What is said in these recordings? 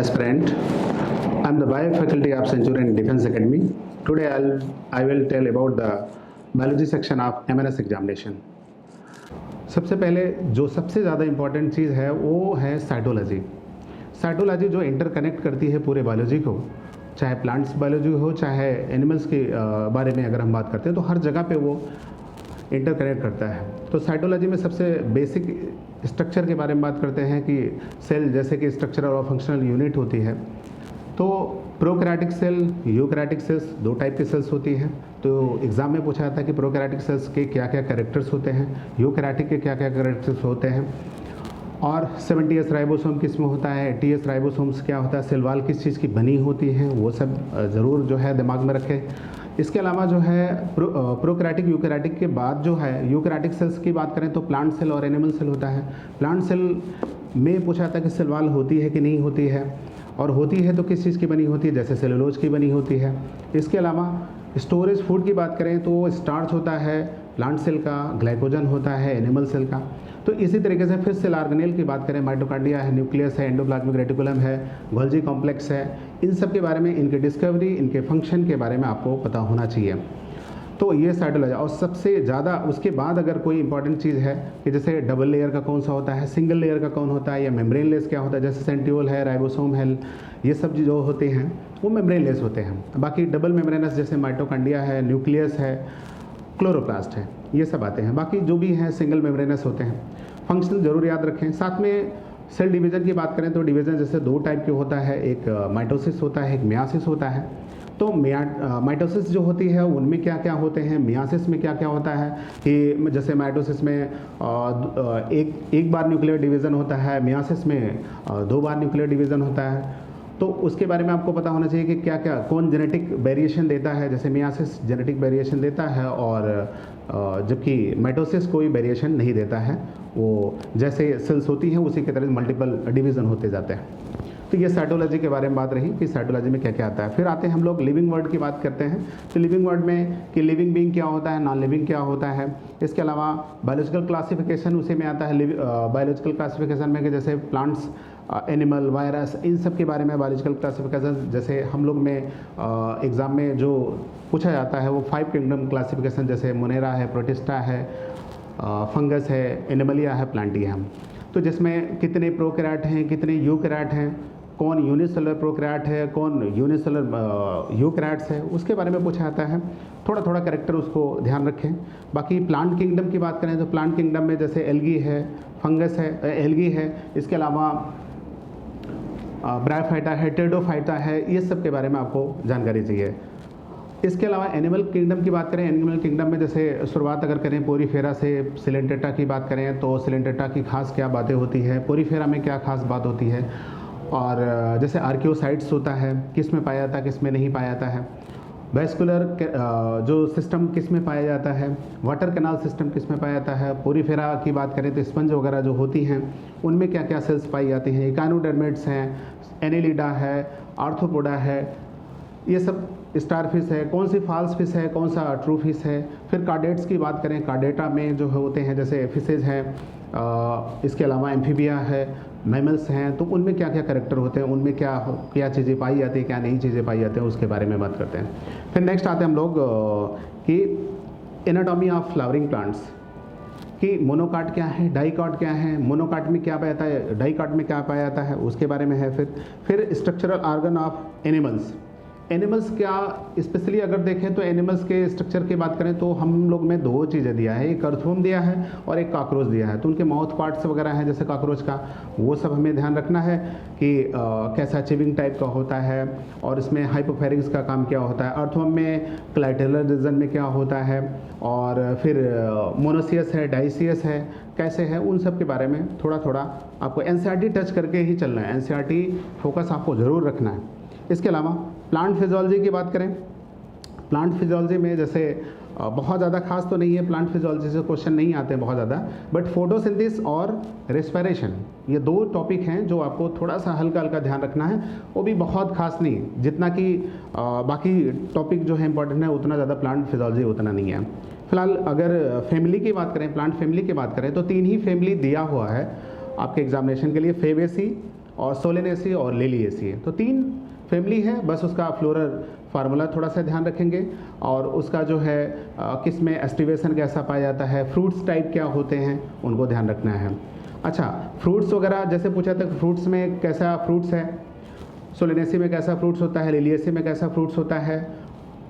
aspirant. I'm the bio faculty of Centurion Defense Academy. Today I will tell about the biology section of MNS examination. सबसे पहले जो सबसे ज़्यादा important चीज़ है वो है साइटोलॉजी। साइटोलॉजी जो इंटरकनेक्ट करती है पूरे बायोलॉजी को, चाहे प्लांट्स बायोलॉजी हो चाहे एनिमल्स के बारे में अगर हम बात करते हैं तो हर जगह पे वो इंटरकनेक्ट करता है। तो साइटोलॉजी में सबसे बेसिक स्ट्रक्चर के बारे में बात करते हैं कि सेल जैसे कि स्ट्रक्चरल और फंक्शनल यूनिट होती है। तो प्रोकैरियोटिक सेल, यूकैरियोटिक सेल्स, दो टाइप के सेल्स होती हैं। तो एग्ज़ाम में पूछा जाता है कि प्रोकैरियोटिक सेल्स के क्या क्या कैरेक्टर्स होते हैं, यूकैरियोटिक के क्या क्या कैरेक्टर्स होते हैं, और 70S राइबोसोम किस में होता है, 80S राइबोसोम्स क्या होता है, सेल वॉल किस चीज़ की बनी होती है, वो सब ज़रूर जो है दिमाग में रखें। इसके अलावा जो है प्रोकैरियोटिक यूकैरियोटिक के बाद जो है यूकैरियोटिक सेल्स की बात करें तो प्लांट सेल और एनिमल सेल होता है। प्लांट सेल में पूछा जाता है कि सेल वॉल होती है कि नहीं होती है, और होती है तो किस चीज़ की बनी होती है, जैसे सेलुलोज की बनी होती है। इसके अलावा स्टोरेज फूड की बात करें तो स्टार्च होता है प्लांट सेल का, ग्लाइकोजन होता है एनिमल सेल का। तो इसी तरीके से फिर सेल ऑर्गेनेल की बात करें, माइटोकॉन्ड्रिया है, न्यूक्लियस है, एंडोप्लाज्मिक रेटिकुलम है, गोल्जी कॉम्प्लेक्स है, इन सब के बारे में, इनके डिस्कवरी, इनके फंक्शन के बारे में आपको पता होना चाहिए। तो ये साइटोलॉजी। और सबसे ज़्यादा उसके बाद अगर कोई इंपॉर्टेंट चीज़ है कि जैसे डबल लेयर का कौन सा होता है, सिंगल लेयर का कौन होता है, या मेम्ब्रेनलेस क्या होता है, जैसे सेंट्रियोल है, राइबोसोम है, ये सब जो होते हैं वो मेम्ब्रेनलेस होते हैं। बाकी डबल मेम्ब्रेनस जैसे माइटोकॉन्ड्रिया है, न्यूक्लियस है, क्लोरोप्लास्ट है, ये सब आते हैं। बाकी जो भी हैं सिंगल मेम्ब्रेनस होते हैं। फंक्शन जरूर याद रखें। साथ में सेल डिवीज़न की बात करें तो डिवीज़न जैसे दो टाइप के होता है, एक माइटोसिस होता है, एक मियासिस होता है। तो माइटोसिस जो होती है उनमें क्या क्या होते हैं, मियासिस में क्या क्या होता है कि जैसे माइटोसिस में एक बार न्यूक्लियर डिवीज़न होता है, मियासिस में 2 बार न्यूक्लियर डिवीज़न होता है। तो उसके बारे में आपको पता होना चाहिए कि क्या क्या कौन जेनेटिक वेरिएशन देता है। जैसे मियासिस जेनेटिक वेरिएशन देता है और जबकि माइटोसिस कोई वेरिएशन नहीं देता है। वो जैसे सेल्स होती हैं उसी की तरह मल्टीपल डिवीज़न होते जाते हैं। तो ये साइटोलॉजी के बारे में बात रही कि साइटोलॉजी में क्या क्या आता है। फिर आते हैं हम लोग लिविंग वर्ड की बात करते हैं। तो लिविंग वर्ड में कि लिविंग बीइंग क्या होता है, नॉन लिविंग क्या होता है। इसके अलावा बायोलॉजिकल क्लासिफिकेशन उसी में आता है। बायोलॉजिकल क्लासिफिकेशन में कि जैसे प्लांट्स, एनिमल, वायरस, इन सब के बारे में बायोलॉजिकल क्लासिफिकेशन। जैसे हम लोग में एग्ज़ाम में जो पूछा जाता है वो 5 किंगडम क्लासिफिकेशन, जैसे मोनेरा है, प्रोटिस्टा है, फंगस है, एनिमलिया है, प्लांटिया है। तो जिसमें कितने प्रोकैरियोट हैं, कितने यूकैरियोट हैं, कौन यूनिसेलुलर प्रोकैरियोट है, कौन यूनिसेलुलर यूकैरियोट्स है, उसके बारे में पूछा जाता है। थोड़ा थोड़ा कैरेक्टर उसको ध्यान रखें। बाकी प्लांट किंगडम की बात करें तो प्लांट किंगडम में जैसे एल्गी है, फंगस है, एल्गी है, इसके अलावा ब्रायोफाइटा है, टेरिडोफाइटा है, ये सब के बारे में आपको जानकारी चाहिए। इसके अलावा एनिमल किंगडम की बात करें, एनिमल किंगडम में जैसे शुरुआत अगर करें पोरीफेरा से, सिलेंटेटा की बात करें तो सिलेंटेटा की खास क्या बातें होती है, पोरीफेरा में क्या खास बात होती है, और जैसे आर्कियोसाइट्स होता है किस में पाया जाता है, किस में नहीं पाया जाता है, वैस्कुलर जो सिस्टम किस में पाया जाता है, वाटर कैनाल सिस्टम किस में पाया जाता है। पोरीफेरा की बात करें तो स्पंज वगैरह जो होती हैं उनमें क्या क्या सेल्स पाई जाती हैं, इकानोडर्मेट्स हैं, एनेलिडा है, आर्थ्रोपोडा है, ये सब, स्टारफिश है, कौन सी फॉल्स फिश है, कौन सा ट्रू फिश है। फिर कार्डेट्स की बात करें, कार्डेटा में जो होते हैं जैसे फिशेज हैं, इसके अलावा एम्फीबिया है, मैमल्स हैं, तो उनमें क्या क्या कैरेक्टर होते हैं, उनमें क्या क्या चीज़ें पाई जाती हैं, क्या नई चीज़ें पाई जाती हैं, उसके बारे में बात करते हैं। फिर नेक्स्ट आते हैं हम लोग कि एनाटॉमी ऑफ फ्लावरिंग प्लांट्स, कि मोनोकाट क्या है, डाइकाट क्या है, मोनोकाट में क्या पाया जाता है, डाइकाट में क्या पाया जाता है, उसके बारे में है। फिर structural organ of animals, animals क्या स्पेशली अगर देखें तो एनिमल्स के स्ट्रक्चर की बात करें तो हम लोग में 2 चीज़ें दिया है, एक अर्थवर्म दिया है और एक कॉकरोच दिया है। तो उनके माउथ पार्ट्स वगैरह हैं जैसे कॉकरोच का, वो सब हमें ध्यान रखना है कि कैसा चिविंग टाइप का होता है और इसमें हाइपोफेरिंग्स का काम क्या होता है, अर्थवर्म में क्लाइटेलर रीजन में क्या होता है, और फिर मोनोसियस है, डाइसियस है, कैसे है, उन सब के बारे में थोड़ा थोड़ा आपको एनसीईआरटी टच करके ही चलना है। एनसीईआरटी फोकस आपको ज़रूर रखना है। इसके अलावा प्लांट फिजियोलॉजी की बात करें, प्लांट फिजियोलॉजी में जैसे बहुत ज़्यादा खास तो नहीं है, प्लांट फिजियोलॉजी से क्वेश्चन नहीं आते हैं बहुत ज़्यादा, बट फोटोसिंथेसिस और रेस्पिरेशन ये 2 टॉपिक हैं जो आपको थोड़ा सा हल्का हल्का ध्यान रखना है। वो भी बहुत खास नहीं, जितना कि बाकी टॉपिक जो है इंपॉर्टेंट है उतना ज़्यादा प्लांट फिजियोलॉजी उतना नहीं है। फिलहाल अगर फैमिली की बात करें, प्लांट फैमिली की बात करें तो 3 ही फैमिली दिया हुआ है आपके एग्जामिनेशन के लिए, फेबेसी, और सोलेनेसी और लिलिएसी है। तो 3 फैमिली है, बस उसका फ्लोरल फार्मूला थोड़ा सा ध्यान रखेंगे और उसका जो है किस में एस्टिवेशन कैसा पाया जाता है, फ्रूट्स टाइप क्या होते हैं उनको ध्यान रखना है। अच्छा, फ्रूट्स वगैरह जैसे पूछा था, फ्रूट्स में कैसा फ्रूट्स है, सोलेनेसी में कैसा फ्रूट्स होता है, लिलिएसी में कैसा फ्रूट्स होता है,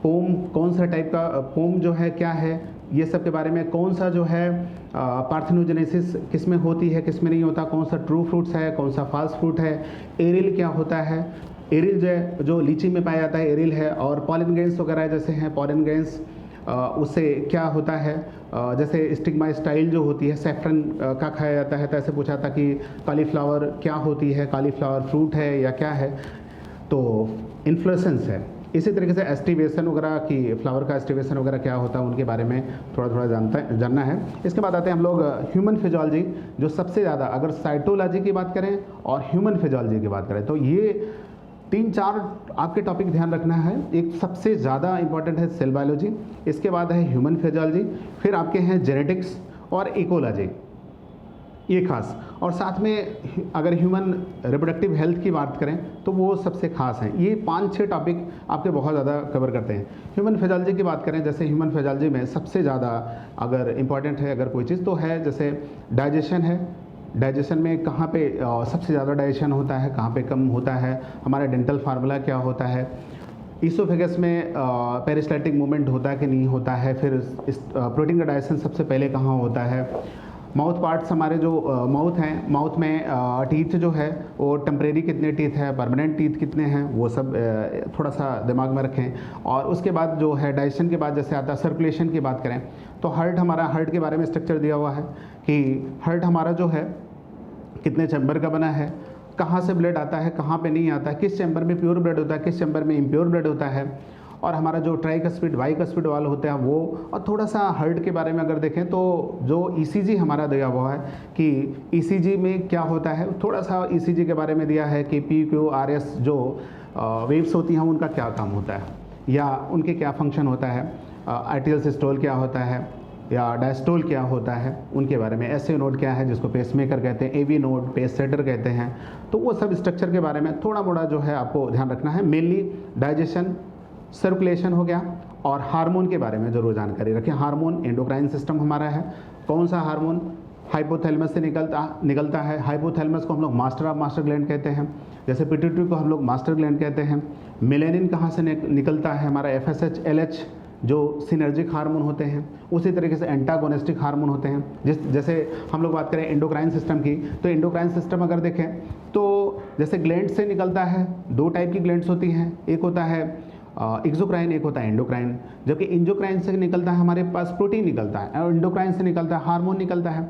पोम कौन सा टाइप का पोम जो है क्या है, ये सब के बारे में, कौन सा जो है पार्थेनोजेनेसिस किस में होती है किस में नहीं होता, कौन सा ट्रू फ्रूट्स है कौन सा फॉल्स फ्रूट है, एरिल क्या होता है, एरिल जो लीची में पाया जाता है एरिल है, और पॉलन ग्रेन्स वगैरह जैसे हैं पॉलन ग्रेन्स उससे क्या होता है, जैसे स्टिग्मा स्टाइल जो होती है सैफरन का खाया जाता है, तो ऐसे पूछा था कि कॉलीफ्लावर क्या होती है, कॉलीफ्लावर फ्रूट है या क्या है, तो इन्फ्लोरेसेंस है। इसी तरीके से एस्टिवेशन वगैरह की फ्लावर का एस्टिवेशन वगैरह क्या होता है उनके बारे में थोड़ा थोड़ा जानना है। इसके बाद आते हैं हम लोग ह्यूमन फिजियोलॉजी, जो सबसे ज़्यादा अगर साइटोलॉजी की बात करें और ह्यूमन फिजियोलॉजी की बात करें तो ये 3-4 आपके टॉपिक ध्यान रखना है। एक सबसे ज़्यादा इंपॉर्टेंट है सेल बायोलॉजी, इसके बाद है ह्यूमन फिजियोलॉजी, फिर आपके हैं जेनेटिक्स और इकोलॉजी, ये खास, और साथ में अगर ह्यूमन रिप्रोडक्टिव हेल्थ की बात करें तो वो सबसे खास हैं। ये 5-6 टॉपिक आपके बहुत ज़्यादा कवर करते हैं। ह्यूमन फिजियोलॉजी की बात करें, जैसे ह्यूमन फिजियोलॉजी में सबसे ज़्यादा अगर इम्पॉर्टेंट है अगर कोई चीज़ तो है जैसे डाइजेशन है। डाइजेशन में कहाँ पे सबसे ज़्यादा डाइजेशन होता है, कहाँ पे कम होता है, हमारा डेंटल फार्मूला क्या होता है, ईसोफेगस में पेरिस्टाल्टिक मूवमेंट होता है कि नहीं होता है, फिर इस प्रोटीन का डाइजेशन सबसे पहले कहाँ होता है, माउथ पार्ट्स हमारे जो माउथ हैं, माउथ में टीथ जो है वो टेम्परेरी कितने टीथ है, परमानेंट टीथ कितने हैं, वो सब थोड़ा सा दिमाग में रखें। और उसके बाद जो है डाइजेशन के बाद जैसे आता है सर्कुलेशन की बात करें तो हार्ट के बारे में स्ट्रक्चर दिया हुआ है कि हार्ट हमारा जो है कितने चैम्बर का बना है, कहाँ से ब्लड आता है कहाँ पे नहीं आता है, किस चैम्बर में प्योर ब्लड होता है किस चैम्बर में इम्प्योर ब्लड होता है, और हमारा जो ट्राइकस्पिड बाइकस्पिड वाल होते हैं वो, और थोड़ा सा हार्ट के बारे में अगर देखें तो जो ईसीजी हमारा दिया हुआ है कि ईसीजी में क्या होता है, थोड़ा सा ईसीजी के बारे में दिया है कि PQRS जो वेव्स होती हैं उनका क्या काम होता है या उनके क्या फंक्शन होता है, आर्टियल सिस्टोल क्या होता है या डायस्टोल क्या होता है उनके बारे में, एसए नोड क्या है जिसको पेसमेकर कहते हैं, एवी नोड पेस सेटर कहते हैं, तो वो सब स्ट्रक्चर के बारे में थोड़ा मोड़ा जो है आपको ध्यान रखना है। मेनली डाइजेशन, सर्कुलेशन हो गया, और हार्मोन के बारे में जरूर जानकारी रखें। हार्मोन एंडोक्राइन सिस्टम हमारा है, कौन सा हार्मोन हाइपोथैलेमस से निकलता है, हाइपोथैलेमस को हम लोग मास्टर ग्लैंड कहते हैं, जैसे पिट्यूटरी को हम लोग मास्टर ग्लैंड कहते हैं। मेलेनिन कहाँ से निकलता है, हमारा FSH LH जो सिनर्जिक हार्मोन होते हैं, उसी तरीके से एंटागोनिस्टिक हार्मोन होते हैं। जैसे हम लोग बात करें एंडोक्राइन सिस्टम की, तो एंडोक्राइन सिस्टम अगर देखें तो जैसे ग्लैंड से निकलता है, 2 टाइप की ग्लैंड्स होती हैं, एक होता है एक्सोक्राइन, एक होता है एंडोक्राइन। जबकि एंडोक्राइन से निकलता है हमारे पास प्रोटीन निकलता है, और एंडोक्राइन से निकलता है हार्मोन निकलता है।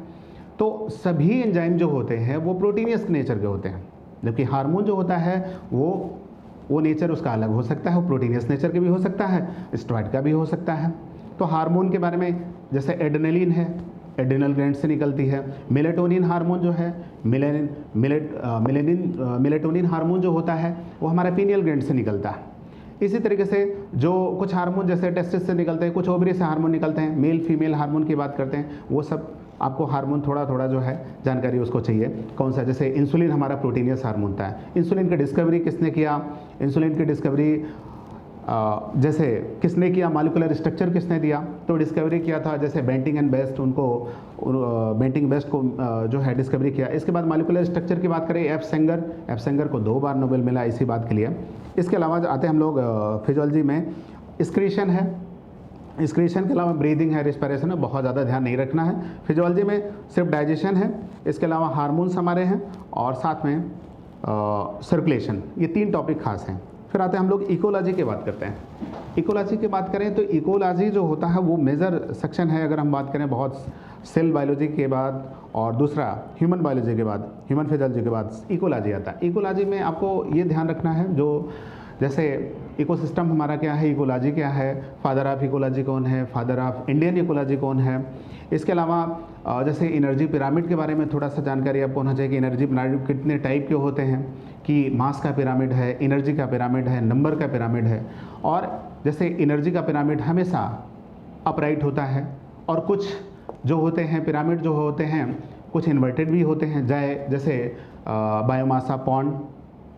तो सभी एंजाइम जो होते हैं वो प्रोटीनियस नेचर के होते हैं, जबकि हार्मोन जो होता है वो नेचर उसका अलग हो सकता है, वो प्रोटीनियस नेचर के भी हो सकता है, स्टेरॉइड का भी हो सकता है। तो हार्मोन के बारे में जैसे एड्रेनलिन है, एड्रिनल ग्लैंड से निकलती है। मेलेटोनिन हार्मोन जो है, मेलेटोनिन हार्मोन जो होता है वो हमारा पीनियल ग्लैंड से निकलता है। इसी तरीके से जो कुछ हार्मोन जैसे टेस्टिस से निकलते हैं, कुछ ओवरी से हार्मोन निकलते हैं, मेल फीमेल हार्मोन की बात करते हैं, वो सब आपको हार्मोन थोड़ा थोड़ा जो है जानकारी उसको चाहिए। कौन सा, जैसे इंसुलिन हमारा प्रोटीनियस हार्मोन था, इंसुलिन की डिस्कवरी किसने किया, इंसुलिन की डिस्कवरी जैसे किसने किया, मॉलिक्यूलर स्ट्रक्चर किसने दिया, तो डिस्कवरी किया था जैसे बेंटिंग एंड बेस्ट, उनको बेंटिंग बेस्ट को जो है डिस्कवरी किया। इसके बाद मॉलिक्यूलर स्ट्रक्चर की बात करें, एफ सेंगर को 2 बार नोबेल मिला इसी बात के लिए। इसके अलावा आते हैं हम लोग फिजियोलॉजी में, एक्सक्रीशन है, एक्सक्रीशन के अलावा ब्रीदिंग है, रिस्पिरेशन है, बहुत ज़्यादा ध्यान नहीं रखना है। फिजियोलॉजी में सिर्फ डाइजेशन है, इसके अलावा हार्मोन्स हमारे हैं, और साथ में सर्कुलेशन, ये 3 टॉपिक खास हैं। फिर आते हैं हम लोग इकोलॉजी की बात करते हैं। इकोलॉजी की बात करें तो इकोलॉजी जो होता है वो मेजर सेक्शन है, अगर हम बात करें बहुत सेल बायोलॉजी के बाद, और दूसरा ह्यूमन बायोलॉजी के बाद, ह्यूमन फिजियोलॉजी के बाद इकोलॉजी आता है। इकोलॉजी में आपको ये ध्यान रखना है, जो जैसे इकोसिस्टम हमारा क्या है, इकोलॉजी क्या है, फादर ऑफ इकोलॉजी कौन है, फादर ऑफ इंडियन इकोलॉजी कौन है। इसके अलावा जैसे एनर्जी पिरामिड के बारे में थोड़ा सा जानकारी आपको होना चाहिए कि एनर्जी पिरामिड कितने टाइप के होते हैं, कि मास का पिरामिड है, एनर्जी का पिरामिड है, नंबर का पिरामिड है। और जैसे एनर्जी का पिरामिड हमेशा अपराइट होता है, और कुछ जो होते हैं पिरामिड जो होते हैं कुछ इन्वर्टेड भी होते हैं, जैसे biomass of pond,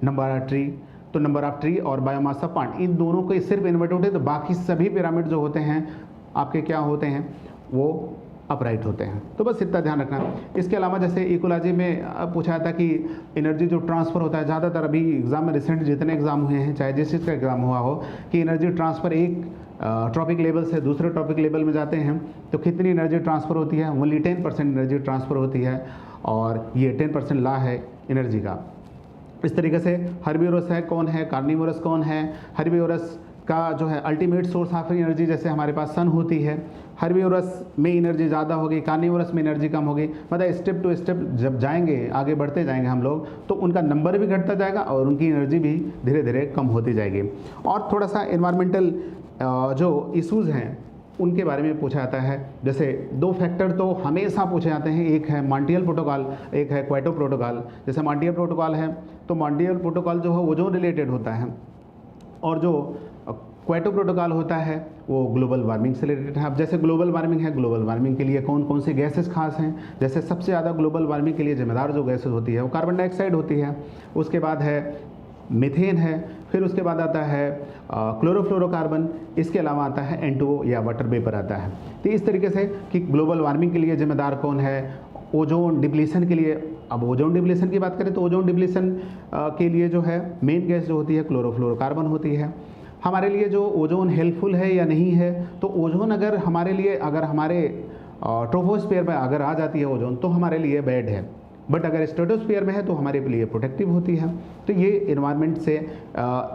number of tree. तो नंबर ऑफ ट्री और बायोमास ऑफ पॉन्ड, इन दोनों को सिर्फ इन्वर्ट होते हैं, तो बाकी सभी पिरामिड जो होते हैं आपके क्या होते हैं, वो अपराइट होते हैं। तो बस इतना ध्यान रखना। इसके अलावा जैसे इकोलॉजी में पूछा था कि एनर्जी जो ट्रांसफ़र होता है, ज़्यादातर अभी एग्जाम में रिसेंट जितने एग्जाम हुए हैं, चाहे जिस चीज़ का एग्जाम हुआ हो, कि एनर्जी ट्रांसफ़र एक ट्रॉपिक लेवल से दूसरे ट्रॉपिक लेवल में जाते हैं तो कितनी एनर्जी ट्रांसफ़र होती है, ओनली 10% एनर्जी ट्रांसफ़र होती है, और ये 10% लॉ है एनर्जी का। इस तरीके से हर्बीवोरस है कौन है, कार्निवोरस कौन है। हर्बीवोरस का जो है अल्टीमेट सोर्स ऑफ एनर्जी जैसे हमारे पास सन होती है, हर्बीवोरस में एनर्जी ज़्यादा होगी, कार्निवोरस में एनर्जी कम होगी। मतलब स्टेप टू स्टेप जब जाएंगे, आगे बढ़ते जाएंगे हम लोग, तो उनका नंबर भी घटता जाएगा और उनकी एनर्जी भी धीरे धीरे कम होती जाएगी। और थोड़ा सा एनवायरमेंटल जो इश्यूज़ हैं उनके बारे में पूछा जाता है। जैसे 2 फैक्टर तो हमेशा पूछे जाते हैं, एक है मॉन्ट्रियल प्रोटोकॉल, एक है क्योटो प्रोटोकॉल। जैसे मॉन्ट्रियल प्रोटोकॉल है तो मॉन्ट्रियल प्रोटोकॉल जो है ओजोन रिलेटेड होता है, और जो क्योटो प्रोटोकॉल होता है वो ग्लोबल वार्मिंग से रिलेटेड है। अब जैसे ग्लोबल वार्मिंग है, ग्लोबल वार्मिंग के लिए कौन कौन सी गैसेस खास हैं, जैसे सबसे ज़्यादा ग्लोबल वार्मिंग के लिए जिम्मेदार जो गैसेस होती है वो कार्बन डाइऑक्साइड होती है, उसके बाद है मीथेन है, फिर उसके बाद आता है क्लोरोफ्लोरोकार्बन, इसके अलावा आता है N2O या वाटर वेपर आता है। तो इस तरीके से कि ग्लोबल वार्मिंग के लिए जिम्मेदार कौन है, ओजोन डिप्लीशन के लिए। अब ओजोन डिप्लीशन की बात करें तो ओजोन डिप्लीशन के लिए जो है मेन गैस जो होती है क्लोरोफ्लोरोकार्बन होती है। हमारे लिए जो ओजोन हेल्पफुल है या नहीं है, तो ओजोन अगर हमारे लिए, अगर हमारे ट्रोपोस्फीयर में अगर आ जाती है ओजोन तो हमारे लिए बैड है, बट अगर स्ट्रेटोस्फीयर में है तो हमारे लिए प्रोटेक्टिव होती है। तो ये एनवायरनमेंट से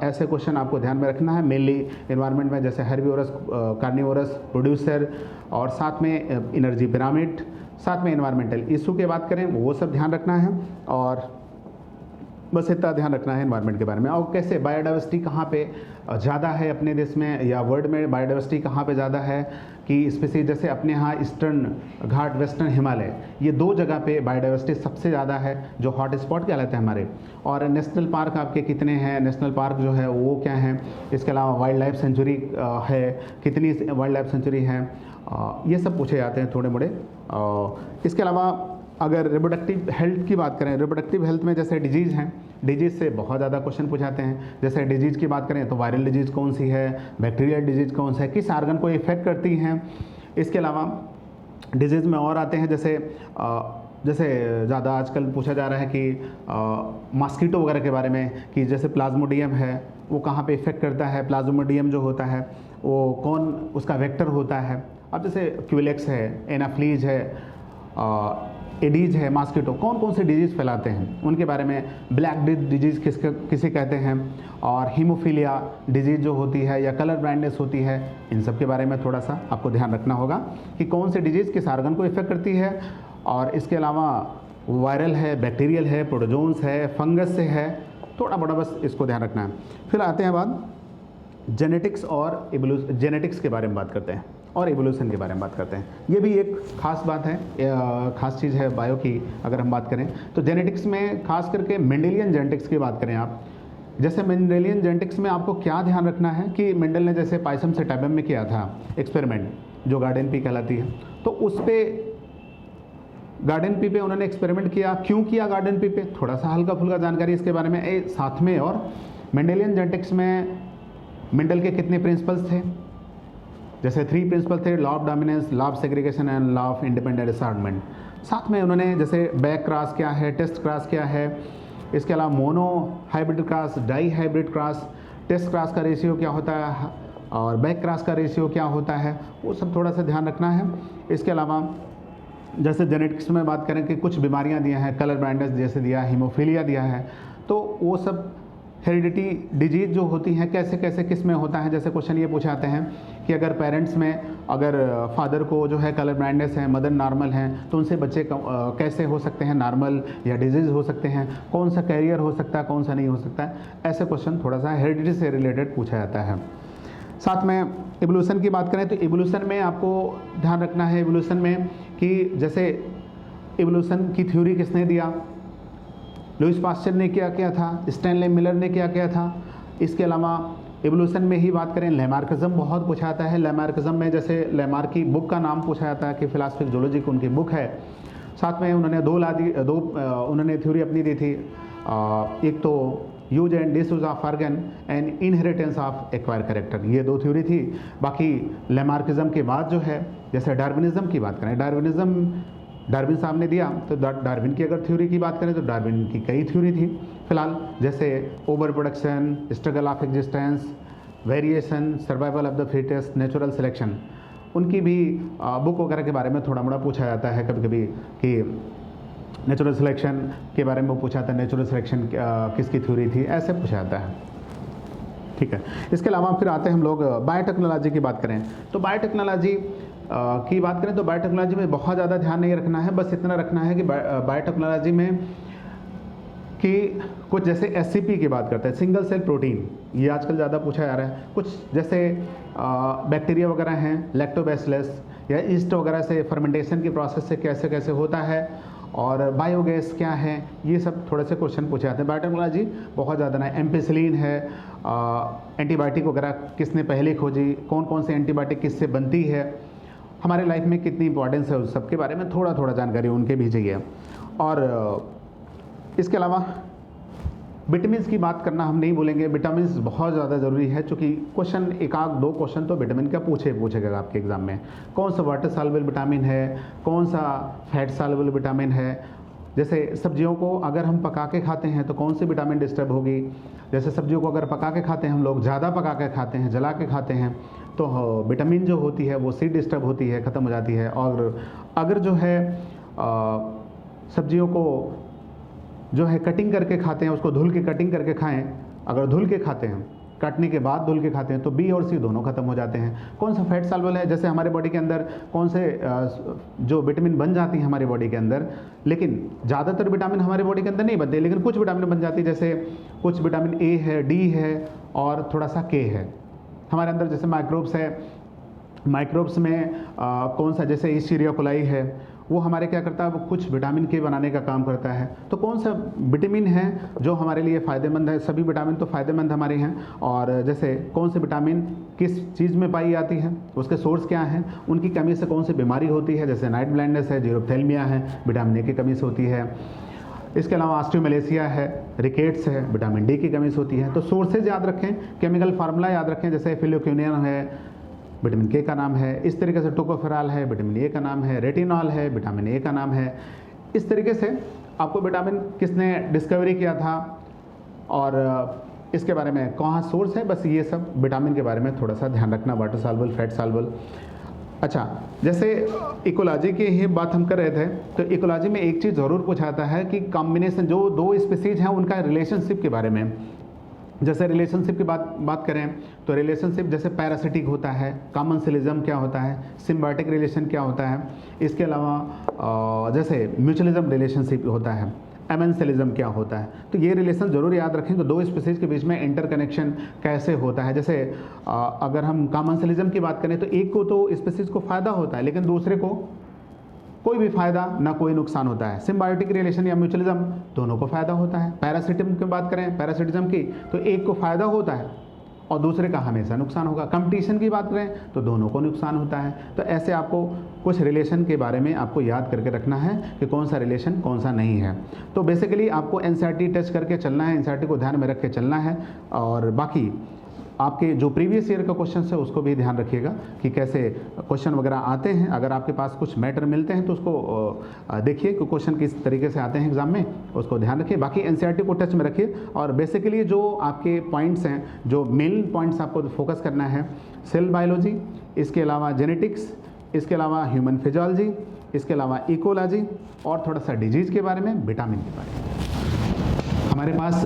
ऐसे क्वेश्चन आपको ध्यान में रखना है। मेनली एनवायरनमेंट में जैसे हर्बीवोरस, कार्निवोरस, प्रोड्यूसर, और साथ में एनर्जी पिरामिड, साथ में एनवायरमेंटल इशू की बात करें वो सब ध्यान रखना है। और बस इतना ध्यान रखना है एनवायरनमेंट के बारे में। और कैसे बायोडाइवर्सिटी कहाँ पे ज़्यादा है अपने देश में या वर्ल्ड में, बायोडाइवर्सिटी कहाँ पे ज़्यादा है, कि स्पेशली जैसे अपने यहाँ ईस्टर्न घाट, वेस्टर्न हिमालय, ये 2 जगह पे बायोडाइवर्सिटी सबसे ज़्यादा है जो हॉट स्पॉट कहलाते हैं हमारे। और नेशनल पार्क आपके कितने हैं, नेशनल पार्क जो है वो क्या है, इसके अलावा वाइल्ड लाइफ सेंचुरी है, कितनी वाइल्ड लाइफ सेंचुरी है, ये सब पूछे जाते हैं थोड़े मोड़े। इसके अलावा अगर रिप्रोडक्टिव हेल्थ की बात करें, रिप्रोडक्टिव हेल्थ में जैसे डिजीज़ हैं, डिजीज़ से बहुत ज़्यादा क्वेश्चन पूछाते हैं। जैसे डिजीज़ की बात करें तो वायरल डिजीज़ कौन सी है, बैक्टीरियल डिजीज़ कौन सा है, किस आर्गन को इफेक्ट करती हैं। इसके अलावा डिजीज़ में और आते हैं जैसे ज़्यादा आजकल पूछा जा रहा है कि मॉस्किटो वगैरह के बारे में, कि जैसे प्लाज्मोडियम है वो कहाँ पे इफेक्ट करता है, प्लाज्मोडियम जो होता है वो कौन उसका वेक्टर होता है। अब जैसे क्यूलेक्स है, एनाफ्लीज है, एडीज है, मॉस्किटो कौन कौन से डिजीज़ फैलाते हैं उनके बारे में, ब्लैक डिथ डिजीज़ किसे कहते हैं, और हीमोफीलिया डिजीज़ जो होती है या कलर ब्लाइंडनेस होती है, इन सब के बारे में थोड़ा सा आपको ध्यान रखना होगा कि कौन से डिजीज़ किस आर्गन को इफेक्ट करती है। और इसके अलावा वायरल है, बैक्टीरियल है, प्रोटोजोन्स है, फंगस से है, थोड़ा बड़ा बस इसको ध्यान रखना है। फिर आते हैं बाद जेनेटिक्स और जेनेटिक्स के बारे में बात करते हैं और एवोल्यूशन के बारे में बात करते हैं। ये भी एक खास बात है, खास चीज़ है बायो की। अगर हम बात करें तो जेनेटिक्स में खास करके मेंडेलियन जेनेटिक्स की बात करें आप, जैसे मेंडेलियन जेनेटिक्स में आपको क्या ध्यान रखना है कि मेंडल ने जैसे पाइसम से टैबम में किया था एक्सपेरिमेंट जो गार्डन पी कहलाती है, तो उस पर गार्डन पी पे उन्होंने एक्सपेरिमेंट किया। क्यों किया गार्डन पी पे, थोड़ा सा हल्का फुल्का जानकारी इसके बारे में साथ में। और मेंडेलियन जेनेटिक्स में मेंडल के कितने प्रिंसिपल्स थे, जैसे 3 प्रिंसिपल थे, law of dominance, law of segregation and law of independent assortment. साथ में उन्होंने जैसे बैक क्रॉस क्या है, टेस्ट क्रॉस क्या है, इसके अलावा monohybrid cross, dihybrid cross, test cross का रेशियो क्या होता है और बैक क्रॉस का रेशियो क्या होता है, वो सब थोड़ा सा ध्यान रखना है। इसके अलावा जैसे जेनेटिक्स में बात करें कि कुछ बीमारियां दिया हैं, कलर ब्लाइंडनेस जैसे दिया, हीमोफीलिया दिया है, तो वो सब हेरिडिटी डिजीज जो होती हैं कैसे कैसे किस में होता है। जैसे क्वेश्चन ये पूछे जाते हैं कि अगर पेरेंट्स में अगर फादर को जो है कलर ब्लाइंडनेस है, मदर नॉर्मल हैं, तो उनसे बच्चे कैसे हो सकते हैं नॉर्मल या डिजीज़ हो सकते हैं, कौन सा कैरियर हो सकता है, कौन सा नहीं हो सकता है। ऐसे क्वेश्चन थोड़ा सा हेरिडिटी से रिलेटेड पूछा जाता है। साथ में इवोल्यूशन की बात करें तो इवोल्यूशन में आपको ध्यान रखना है, इवोल्यूशन में कि जैसे इवोल्यूशन की थ्योरी किसने दिया, लुईस पास्चर ने क्या था, स्टैनले मिलर ने क्या था। इसके अलावा इवोल्यूशन में ही बात करें, लैमार्किज्म बहुत पूछा जाता है। लैमार्किज्म में जैसे लैमार्क की बुक का नाम पूछा जाता है कि फिलॉसफी ऑफ जूलॉजी की उनकी बुक है, साथ में उन्होंने उन्होंने थ्योरी अपनी दी थी, एक तो use and disuse of organ and inheritance of acquire character, ये 2 थ्योरी थी। बाकी लैमार्किज्म के बाद जो है, जैसे डार्विनिज्म की बात करें, डार्विन साहब ने दिया, तो डार्विन की अगर थ्योरी की बात करें तो डार्विन की कई थ्योरी थी। फिलहाल जैसे over production, struggle of existence, variation, survival of the fittest, natural selection, उनकी भी बुक वगैरह के बारे में थोड़ा मोड़ा पूछा जाता है कभी कभी कि नेचुरल सिलेक्शन के बारे में वो पूछा जाता है, नेचुरल सिलेक्शन किसकी थ्योरी थी, ऐसे पूछा जाता है। ठीक है, इसके अलावा फिर आते हैं हम लोग बायोटेक्नोलॉजी की बात करें तो बायोटेक्नोलॉजी की बात करें तो बायोटेक्नोलॉजी में बहुत ज़्यादा ध्यान नहीं रखना है, बस इतना रखना है कि बायोटेक्नोलॉजी में कि कुछ जैसे SCP की बात करते हैं, सिंगल सेल प्रोटीन, ये आजकल ज़्यादा पूछा जा रहा है। कुछ जैसे बैक्टीरिया वगैरह हैं, लैक्टोबैसिलस या ईस्ट वगैरह से फर्मेंटेशन की प्रोसेस से कैसे कैसे होता है, और बायोगैस क्या है, ये सब थोड़े से क्वेश्चन पूछे जाते हैं। बायोटेक्नोलॉजी बहुत ज़्यादा ना, एम्पिसिलिन है, एंटीबायोटिक वगैरह किसने पहले खोजी, कौन कौन से एंटीबायोटिक किससे बनती है, हमारे लाइफ में कितनी इंपॉर्टेंस है, उस सब के बारे में थोड़ा थोड़ा जानकारी उनके भी चाहिए। और इसके अलावा विटामिन की बात करना हम नहीं भूलेंगे, विटामिन बहुत ज़्यादा ज़रूरी है, चूँकि क्वेश्चन 1-2 क्वेश्चन तो विटामिन का पूछेगा आपके एग्जाम में। कौन सा वाटर सॉल्युबल विटामिन है, कौन सा फैट सॉल्युबल विटामिन है, जैसे सब्जियों को अगर हम पका के खाते हैं तो कौन सी विटामिन डिस्टर्ब होगी, जैसे सब्जियों को अगर पका के खाते हैं हम लोग, ज़्यादा पका के खाते हैं, जला के खाते हैं, तो विटामिन जो होती है वो सी डिस्टर्ब होती है, ख़त्म हो जाती है। और अगर जो है सब्जियों को जो है कटिंग करके खाते हैं, उसको धुल के कटिंग करके खाएं, अगर धुल के खाते हैं, काटने के बाद धुल के खाते हैं, तो बी और सी दोनों खत्म हो जाते हैं। कौन सा फैट सॉल्युबल है, जैसे हमारे बॉडी के अंदर कौन से जो विटामिन बन जाती हैं हमारी बॉडी के अंदर, लेकिन ज़्यादातर विटामिन हमारे बॉडी के अंदर नहीं बनते, लेकिन कुछ विटामिन बन जाती है, जैसे कुछ विटामिन ए है, डी है और थोड़ा सा के है हमारे अंदर। जैसे माइक्रोब्स है, माइक्रोब्स में कौन सा, जैसे ईस्चेरिया कोलाई है, वो हमारे क्या करता है, वो कुछ विटामिन के बनाने का काम करता है। तो कौन सा विटामिन है जो हमारे लिए फ़ायदेमंद है, सभी विटामिन तो फ़ायदेमंद हमारे हैं, और जैसे कौन से विटामिन किस चीज़ में पाई जाती है, उसके सोर्स क्या हैं, उनकी कमी से कौन सी बीमारी होती है, जैसे नाइट ब्लाइंडनेस है, जीरोप्थेल्मिया है, विटामिन ए की कमी से होती है। इसके अलावा ऑस्टियोमैलेसिया है, रिकेट्स है, विटामिन डी की कमी से होती है। तो सोर्सेज याद रखें, केमिकल फार्मूला याद रखें, जैसे फिलोक्विनिन है, विटामिन के का नाम है, इस तरीके से टोकोफेरॉल है, विटामिन ए का नाम है, रेटिनॉल है, विटामिन ए का नाम है। इस तरीके से आपको विटामिन किसने डिस्कवरी किया था और इसके बारे में कहाँ सोर्स है, बस ये सब विटामिन के बारे में थोड़ा सा ध्यान रखना, वाटर सॉल्युबल, फैट सॉल्युबल। अच्छा, जैसे इकोलॉजी की ही बात हम कर रहे थे, तो इकोलॉजी में एक चीज़ ज़रूर पूछा जाता है कि कॉम्बिनेशन, जो 2 स्पीसीज हैं उनका रिलेशनशिप के बारे में। जैसे रिलेशनशिप की बात करें तो रिलेशनशिप जैसे पैरासिटिक होता है, कॉमनसिलिज्म क्या होता है, सिम्बायोटिक रिलेशन क्या होता है, इसके अलावा जैसे म्यूचुअलिज्म रिलेशनशिप होता है, एमेंसिलिज्म क्या होता है। तो ये रिलेशन ज़रूर याद रखें कि 2 स्पीसीज के बीच में इंटरकनेक्शन कैसे होता है। जैसे अगर हम कॉमनसिलिज्म की बात करें तो एक को तो स्पीसीज को फ़ायदा होता है, लेकिन दूसरे को कोई भी फ़ायदा ना कोई नुकसान होता है। सिम्बायोटिक रिलेशन या म्यूचुअलिज्म दोनों को फ़ायदा होता है। पैरासिटिज्म की बात करें, पैरासिटिज्म की, तो एक को फ़ायदा होता है और दूसरे का हमेशा नुकसान होगा। कंपटीशन की बात करें तो दोनों को नुकसान होता है। तो ऐसे आपको कुछ रिलेशन के बारे में आपको याद करके रखना है कि कौन सा रिलेशन कौन सा नहीं है। तो बेसिकली आपको एनसीईआरटी टच करके चलना है, एनसीईआरटी को ध्यान में रख के चलना है, और बाकी आपके जो प्रीवियस ईयर का क्वेश्चन है उसको भी ध्यान रखिएगा कि कैसे क्वेश्चन वगैरह आते हैं। अगर आपके पास कुछ मैटर मिलते हैं तो उसको देखिए कि क्वेश्चन किस तरीके से आते हैं एग्जाम में, उसको ध्यान रखिए। बाकी एनसीईआरटी को टच में रखिए, और बेसिकली जो आपके पॉइंट्स हैं, जो मेन पॉइंट्स आपको फोकस करना है, सेल बायोलॉजी, इसके अलावा जेनेटिक्स, इसके अलावा ह्यूमन फिजियोलॉजी, इसके अलावा इकोलॉजी, और थोड़ा सा डिजीज़ के बारे में, विटामिन के बारे में। हमारे पास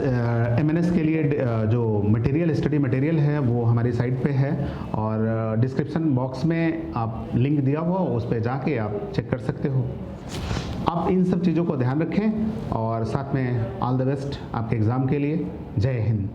एमएनएस के लिए जो मटेरियल, स्टडी मटेरियल है वो हमारी साइट पे है, और डिस्क्रिप्शन बॉक्स में आप लिंक दिया हुआ, उस पर जाके आप चेक कर सकते हो। आप इन सब चीज़ों को ध्यान रखें, और साथ में ऑल द बेस्ट आपके एग्ज़ाम के लिए। जय हिंद।